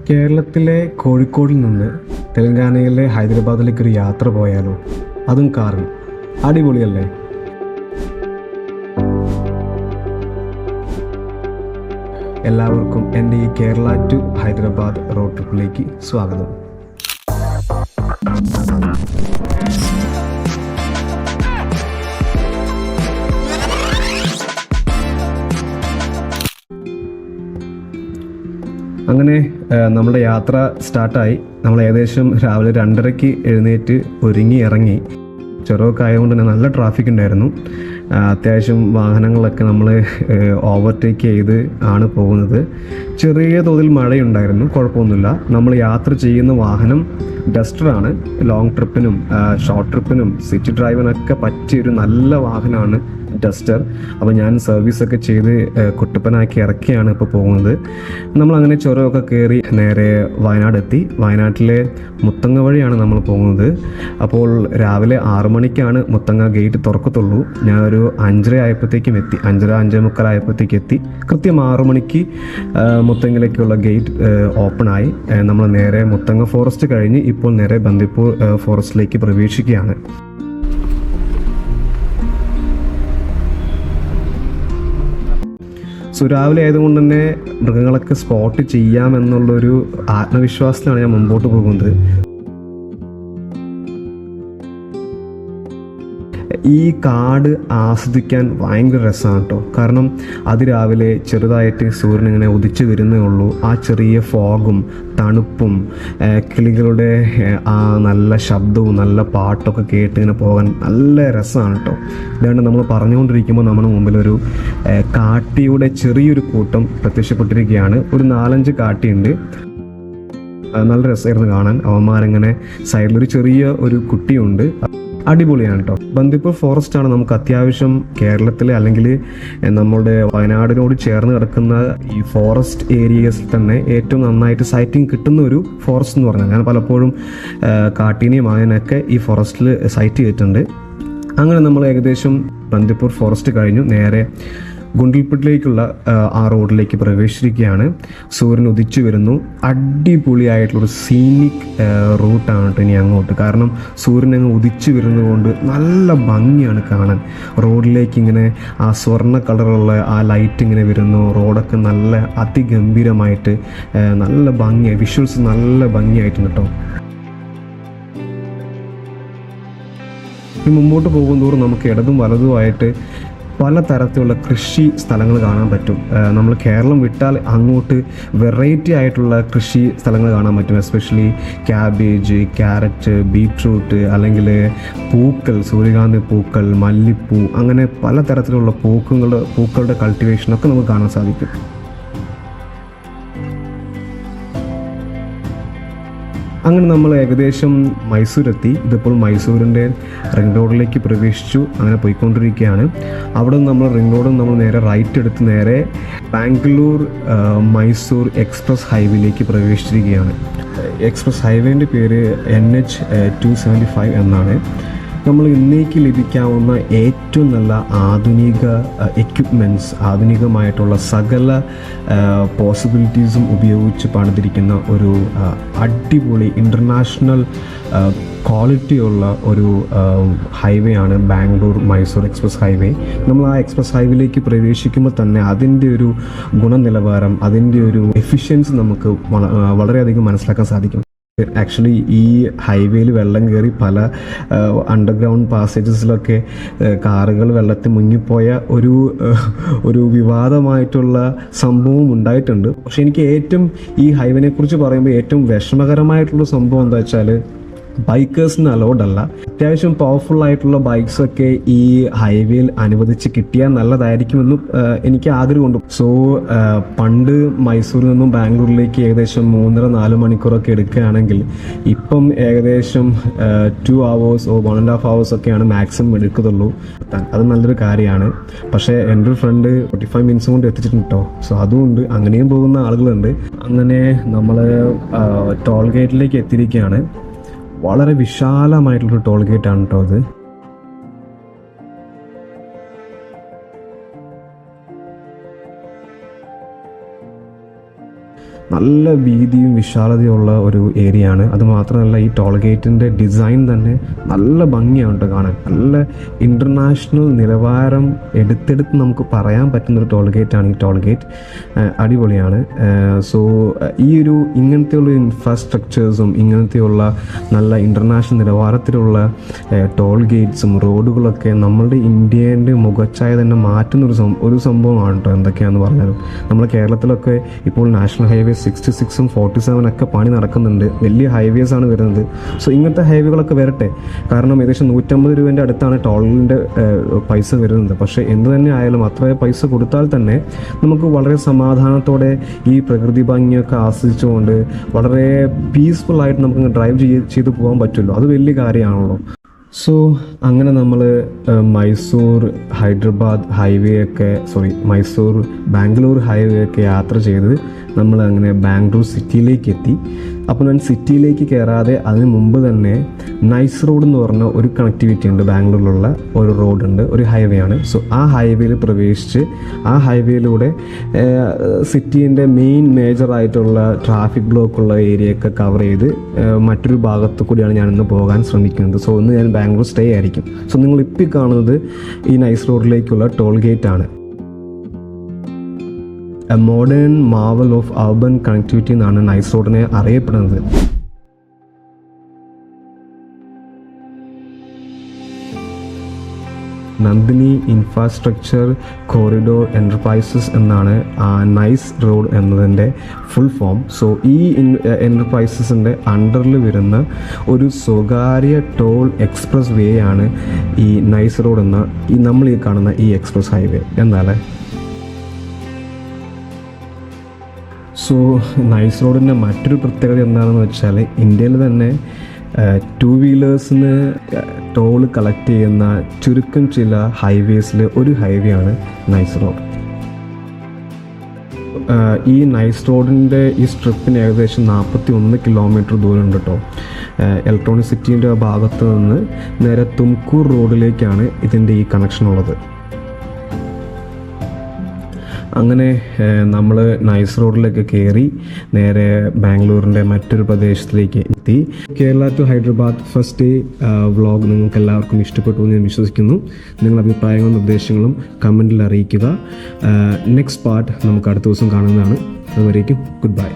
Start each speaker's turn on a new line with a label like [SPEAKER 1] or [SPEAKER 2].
[SPEAKER 1] കേരളത്തിലെ കോഴിക്കോടിൽ നിന്ന് തെലങ്കാനയിലെ ഹൈദരാബാദിലേക്ക് ഒരു യാത്ര പോയാലോ? അതും കാറിൽ. അടിപൊളിയല്ലേ? എല്ലാവർക്കും എൻ്റെ ഈ കേരള ടു ഹൈദരാബാദ് റോഡ് ട്രിപ്പിലേക്ക് സ്വാഗതം. അങ്ങനെ നമ്മുടെ യാത്ര സ്റ്റാർട്ടായി. നമ്മൾ ഏകദേശം രാവിലെ 2:30 എഴുന്നേറ്റ് ഒരുങ്ങി ഇറങ്ങി. ചുരമൊക്കെ ആയതുകൊണ്ട് തന്നെ നല്ല ട്രാഫിക് ഉണ്ടായിരുന്നു. അത്യാവശ്യം വാഹനങ്ങളൊക്കെ നമ്മൾ ഓവർടേക്ക് ചെയ്ത് ആണ് പോകുന്നത്. ചെറിയ തോതിൽ മഴയുണ്ടായിരുന്നു, കുഴപ്പമൊന്നുമില്ല. നമ്മൾ യാത്ര ചെയ്യുന്ന വാഹനം ഡസ്റ്ററാണ്. ലോങ് ട്രിപ്പിനും ഷോർട്ട് ട്രിപ്പിനും സിറ്റി ഡ്രൈവിനൊക്കെ പറ്റിയൊരു നല്ല വാഹനമാണ് ഡസ്റ്റർ. അപ്പോൾ ഞാൻ സർവീസൊക്കെ ചെയ്ത് കുട്ടപ്പനാക്കി ഇറക്കിയാണ് ഇപ്പോൾ പോകുന്നത്. നമ്മളങ്ങനെ ചുരമൊക്കെ കയറി നേരെ വയനാട് എത്തി. വയനാട്ടിലെ മുത്തങ്ങ വഴിയാണ് നമ്മൾ പോകുന്നത്. അപ്പോൾ രാവിലെ 6 മണിക്കാണ് മുത്തങ്ങ ഗേറ്റ് തുറക്കത്തുള്ളൂ. ഞാൻ ഒരു 5:30 ആയപ്പോഴത്തേക്കും എത്തി. 5:30-5:45 ആയപ്പോഴത്തേക്ക് എത്തി. കൃത്യം 6 മണിക്ക് മുത്തങ്ങയിലേക്കുള്ള ഗേറ്റ് ഓപ്പണായി. നമ്മൾ നേരെ മുത്തങ്ങ ഫോറസ്റ്റ് കഴിഞ്ഞ് ഇപ്പോൾ നേരെ ബന്ദിപ്പൂർ ഫോറസ്റ്റിലേക്ക് പ്രവേശിക്കുകയാണ്. രാവിലെ ആയതുകൊണ്ട് തന്നെ മൃഗങ്ങളൊക്കെ സ്പോട്ട് ചെയ്യാമെന്നുള്ളൊരു ആത്മവിശ്വാസത്തിലാണ് ഞാൻ മുമ്പോട്ട് പോകുന്നത്. ഈ കാട് ആസ്വദിക്കാൻ ഭയങ്കര രസമാണ് കേട്ടോ. കാരണം അതിരാവിലെ ചെറുതായിട്ട് സൂര്യൻ ഇങ്ങനെ ഉദിച്ചു വരുന്നേ ഉള്ളൂ. ആ ചെറിയ ഫോഗും തണുപ്പും കിളികളുടെ ആ നല്ല ശബ്ദവും നല്ല പാട്ടൊക്കെ കേട്ട് ഇങ്ങനെ പോകാൻ നല്ല രസമാണ് കേട്ടോ. ഇതുകൊണ്ട് നമ്മൾ പറഞ്ഞുകൊണ്ടിരിക്കുമ്പോൾ നമ്മുടെ മുമ്പിലൊരു കാട്ടിയുടെ ചെറിയൊരു കൂട്ടം പ്രത്യക്ഷപ്പെട്ടിരിക്കുകയാണ്. ഒരു 4-5 കാട്ടിയുണ്ട്. നല്ല രസമായിരുന്നു കാണാൻ. അവന്മാരിങ്ങനെ സൈഡിലൊരു ചെറിയ ഒരു കുട്ടിയുണ്ട്. അടിപൊളിയാണ് കേട്ടോ. ബന്ദിപ്പൂർ ഫോറസ്റ്റ് ആണ് നമുക്ക് അത്യാവശ്യം കേരളത്തിലെ അല്ലെങ്കിൽ നമ്മുടെ വയനാടിനോട് ചേർന്ന് കിടക്കുന്ന ഈ ഫോറസ്റ്റ് ഏരിയസിൽ തന്നെ ഏറ്റവും നന്നായിട്ട് സൈറ്റിംഗ് കിട്ടുന്ന ഒരു ഫോറസ്റ്റ് എന്ന് പറഞ്ഞാൽ. ഞാൻ പലപ്പോഴും കാട്ടിനെയും ആനയൊക്കെ ഈ ഫോറസ്റ്റിൽ സൈറ്റ് ചെയ്തിട്ടുണ്ട്. അങ്ങനെ നമ്മൾ ഏകദേശം ബന്ദിപ്പൂർ ഫോറസ്റ്റ് കഴിഞ്ഞു നേരെ ഗുണ്ടൽപേട്ടിലേക്കുള്ള ആ റോഡിലേക്ക് പ്രവേശിച്ചിരിക്കുകയാണ്. സൂര്യൻ ഉദിച്ചു വരുന്നു. അടിപൊളിയായിട്ടുള്ളൊരു സീനിക് റൂട്ടാണ് കേട്ടോ ഇനി അങ്ങോട്ട്. കാരണം സൂര്യൻ അങ്ങ് ഉദിച്ചു വരുന്നതുകൊണ്ട് നല്ല ഭംഗിയാണ് കാണാൻ. റോഡിലേക്ക് ഇങ്ങനെ ആ സ്വർണ്ണ കളറുള്ള ആ ലൈറ്റ് ഇങ്ങനെ വരുന്നു. റോഡൊക്കെ നല്ല അതിഗംഭീരമായിട്ട് നല്ല ഭംഗിയായി, വിഷ്വൽസ് നല്ല ഭംഗിയായിട്ടുണ്ട് കേട്ടോ. ഇനി മുമ്പോട്ട് പോകുന്തോറും നമുക്ക് ഇടതും വലതുമായിട്ട് പല തരത്തിലുള്ള കൃഷി സ്ഥലങ്ങൾ കാണാൻ പറ്റും. നമ്മൾ കേരളം വിട്ടാൽ അങ്ങോട്ട് വെറൈറ്റി ആയിട്ടുള്ള കൃഷി സ്ഥലങ്ങൾ കാണാൻ പറ്റും. എസ്പെഷ്യലി ക്യാബേജ്, ക്യാരറ്റ്, ബീട്രൂട്ട്, അല്ലെങ്കിൽ പൂക്കൾ, സൂര്യകാന്തി പൂക്കൾ, മല്ലിപ്പൂ, അങ്ങനെ പല തരത്തിലുള്ള പൂക്കളുടെ കൾട്ടിവേഷനൊക്കെ നമുക്ക് കാണാൻ സാധിക്കും. അങ്ങനെ നമ്മൾ ഏകദേശം മൈസൂരെത്തി. ഇതിപ്പോൾ മൈസൂരിൻ്റെ റിംഗ് റോഡിലേക്ക് പ്രവേശിച്ചു. അങ്ങനെ പോയിക്കൊണ്ടിരിക്കുകയാണ്. അവിടെ നിന്ന് നമ്മൾ റിംഗ് റോഡിൽ നമ്മൾ നേരെ റൈറ്റ് എടുത്ത് നേരെ ബാംഗ്ലൂർ മൈസൂർ എക്സ്പ്രസ് ഹൈവേയിലേക്ക് പ്രവേശിച്ചിരിക്കുകയാണ്. എക്സ്പ്രസ് ഹൈവേൻ്റെ പേര് NH 275 എന്നാണ്. നമ്മൾ ഇന്നേക്ക് ലഭിക്കാവുന്ന ഏറ്റവും നല്ല ആധുനിക എക്യുപ്മെൻറ്റ്സ്, ആധുനികമായിട്ടുള്ള സകല പോസിബിലിറ്റീസും ഉപയോഗിച്ച് പണിതിരിക്കുന്ന ഒരു അടിപൊളി ഇൻ്റർനാഷണൽ ക്വാളിറ്റിയുള്ള ഒരു ഹൈവേ ആണ് ബാംഗ്ലൂർ മൈസൂർ എക്സ്പ്രസ് ഹൈവേ. നമ്മൾ ആ എക്സ്പ്രസ് ഹൈവേയിലേക്ക് പ്രവേശിക്കുമ്പോൾ തന്നെ അതിൻ്റെ ഒരു ഗുണനിലവാരം, അതിൻ്റെ ഒരു എഫിഷ്യൻസി നമുക്ക് വളരെയധികം മനസ്സിലാക്കാൻ സാധിക്കും. ആക്ച്വലി ഈ ഹൈവേയിൽ വെള്ളം കയറി പല അണ്ടർഗ്രൗണ്ട് പാസേജസിലൊക്കെ കാറുകൾ വെള്ളത്തിൽ മുങ്ങിപ്പോയ ഒരു വിവാദമായിട്ടുള്ള സംഭവം ഉണ്ടായിട്ടുണ്ട്. പക്ഷെ എനിക്ക് ഏറ്റവും ഈ ഹൈവേനെ കുറിച്ച് പറയുമ്പോൾ ഏറ്റവും വിഷമകരമായിട്ടുള്ള സംഭവം എന്താ വെച്ചാൽ ബൈക്കേഴ്സിന് അലൗഡ് അല്ല. അത്യാവശ്യം പവർഫുൾ ആയിട്ടുള്ള ബൈക്സൊക്കെ ഈ ഹൈവേയിൽ അനുവദിച്ച് കിട്ടിയാൽ നല്ലതായിരിക്കുമെന്നും എനിക്ക് ആഗ്രഹമുണ്ട്. സോ പണ്ട് മൈസൂരിൽ നിന്നും ബാംഗ്ലൂരിലേക്ക് ഏകദേശം 3.5-4 മണിക്കൂറൊക്കെ എടുക്കുകയാണെങ്കിൽ ഇപ്പം ഏകദേശം 2 hours or 1.5 hours ഒക്കെയാണ് മാക്സിമം എടുക്കത്തുള്ളൂ. അത് നല്ലൊരു കാര്യമാണ്. പക്ഷേ എൻ്റെ ഒരു ഫ്രണ്ട് 45 minutes കൊണ്ട് എത്തിച്ചിട്ടുണ്ട് കേട്ടോ. സോ അതുകൊണ്ട് അങ്ങനെയും പോകുന്ന ആളുകളുണ്ട്. അങ്ങനെ നമ്മൾ ടോൾ ഗേറ്റിലേക്ക് എത്തിയിരിക്കുകയാണ്. വളരെ വിശാലമായിട്ടുള്ളൊരു ടോൾ ഗേറ്റാണ് കേട്ടോ അത്. നല്ല വീതിയും വിശാലതയുള്ള ഒരു ഏരിയ ആണ്. അതുമാത്രമല്ല ഈ ടോൾ ഗേറ്റിൻ്റെ ഡിസൈൻ തന്നെ നല്ല ഭംഗിയാണ് കാണാൻ. നല്ല ഇൻ്റർനാഷണൽ നിലവാരം എടുത്തെടുത്ത് നമുക്ക് പറയാൻ പറ്റുന്നൊരു ടോൾ ഗേറ്റാണ് ഈ ടോൾ ഗേറ്റ്. അടിപൊളിയാണ്. സോ ഈ ഒരു ഇങ്ങനത്തെയുള്ള ഇൻഫ്രാസ്ട്രക്ചേഴ്സും ഇങ്ങനത്തെയുള്ള നല്ല ഇൻ്റർനാഷണൽ നിലവാരത്തിലുള്ള ടോൾ ഗേറ്റ്സും റോഡുകളൊക്കെ നമ്മളുടെ ഇന്ത്യൻ്റെ മുഖച്ഛായ തന്നെ മാറ്റുന്നൊരു സംഭവമാണ് കേട്ടോ. എന്തൊക്കെയാണെന്ന് പറഞ്ഞാലും നമ്മുടെ കേരളത്തിലൊക്കെ ഇപ്പോൾ നാഷണൽ ഹൈവേ 66ഉം 47 ഒക്കെ പണി നടക്കുന്നുണ്ട്. വലിയ ഹൈവേസ് ആണ് വരുന്നത്. സോ ഇങ്ങനത്തെ ഹൈവേകളൊക്കെ വരട്ടെ. കാരണം ഏകദേശം 150 രൂപേൻ്റെ അടുത്താണ് ടോളിൻ്റെ പൈസ വരുന്നത്. പക്ഷേ എന്ത് തന്നെ ആയാലും അത്ര പൈസ കൊടുത്താൽ തന്നെ നമുക്ക് വളരെ സമാധാനത്തോടെ ഈ പ്രകൃതി ഭംഗിയൊക്കെ ആസ്വദിച്ചുകൊണ്ട് വളരെ പീസ്ഫുള്ളായിട്ട് നമുക്ക് ഡ്രൈവ് ചെയ്ത് പോകാൻ പറ്റുമല്ലോ. അത് വലിയ കാര്യമാണല്ലോ. സോ അങ്ങനെ നമ്മൾ മൈസൂർ ഹൈദരാബാദ് ഹൈവേ ഒക്കെ മൈസൂർ ബാംഗ്ലൂർ ഹൈവേ ഒക്കെ യാത്ര ചെയ്ത് നമ്മൾ അങ്ങനെ ബാംഗ്ലൂർ സിറ്റിയിലേക്ക് എത്തി. അപ്പോൾ ഞാൻ സിറ്റിയിലേക്ക് കയറാതെ അതിന് മുമ്പ് തന്നെ നൈസ് റോഡ് എന്ന് പറഞ്ഞ ഒരു കണക്ടിവിറ്റി ഉണ്ട്. ബാംഗ്ലൂരിലുള്ള ഒരു റോഡുണ്ട്, ഒരു ഹൈവേ ആണ്. സോ ആ ഹൈവേയിൽ പ്രവേശിച്ച് ആ ഹൈവേയിലൂടെ സിറ്റീൻ്റെ മേജറായിട്ടുള്ള ട്രാഫിക് ബ്ലോക്കുള്ള ഏരിയയൊക്കെ കവർ ചെയ്ത് മറ്റൊരു ഭാഗത്തു കൂടിയാണ് ഞാനിന്ന് പോകാൻ ശ്രമിക്കുന്നത്. സോ ഇന്ന് ഞാൻ ബാംഗ്ലൂർ സ്റ്റേ ആയിരിക്കും. സോ നിങ്ങൾ ഇപ്പോൾ കാണുന്നത് ഈ നൈസ് റോഡിലേക്കുള്ള ടോൾ ഗേറ്റ് ആണ്. A modern മാവൽ of urban connectivity എന്നാണ് നൈസ് റോഡിനെ അറിയപ്പെടുന്നത്. നന്ദിനി ഇൻഫ്രാസ്ട്രക്ചർ കോറിഡോർ എൻ്റർപ്രൈസസ് എന്നാണ് നൈസ് റോഡ് എന്നതിൻ്റെ ഫുൾ ഫോം. സോ ഈ എൻ്റർപ്രൈസസിൻ്റെ അണ്ടറിൽ വരുന്ന ഒരു സ്വകാര്യ ടോൾ എക്സ്പ്രസ് വേ ആണ് ഈ നൈസ് റോഡ് എന്ന നമ്മൾ ഈ കാണുന്ന ഈ എക്സ്പ്രസ് ഹൈവേ. എന്നാലേ സോ നൈസ് റോഡിൻ്റെ മറ്റൊരു പ്രത്യേകത എന്താണെന്ന് വെച്ചാൽ ഇന്ത്യയിൽ തന്നെ 2 വീലേഴ്സിന് ടോൾ കളക്ട് ചെയ്യുന്ന ചുരുക്കം ചില ഹൈവേസിൽ ഒരു ഹൈവേ ആണ് നൈസ് റോഡ്. ഈ നൈസ് റോഡിൻ്റെ ഈ സ്ട്രിപ്പിന് ഏകദേശം 41 കിലോമീറ്റർ ദൂരമുണ്ട് കേട്ടോ. ഇലക്ട്രോണിക് സിറ്റീൻ്റെ ഭാഗത്ത് നിന്ന് നേരെ തുംകൂർ റോഡിലേക്കാണ് ഇതിൻ്റെ ഈ കണക്ഷൻ ഉള്ളത്. അങ്ങനെ നമ്മൾ നൈസ് റോഡിലേക്ക് കയറി നേരെ ബാംഗ്ലൂരിൻ്റെ മറ്റൊരു പ്രദേശത്തിലേക്ക് എത്തി. Kerala to Hyderabad first day vlog നിങ്ങൾക്ക് എല്ലാവർക്കും ഇഷ്ടപ്പെട്ടു എന്ന് ഞാൻ വിശ്വസിക്കുന്നു. നിങ്ങളുടെ അഭിപ്രായങ്ങളും നിർദ്ദേശങ്ങളും കമൻറ്റിൽ അറിയിക്കുക. നെക്സ്റ്റ് പാർട്ട് നമുക്ക് അടുത്ത ദിവസം കാണുന്നതാണ്. അതുവരേക്കും ഗുഡ് ബൈ.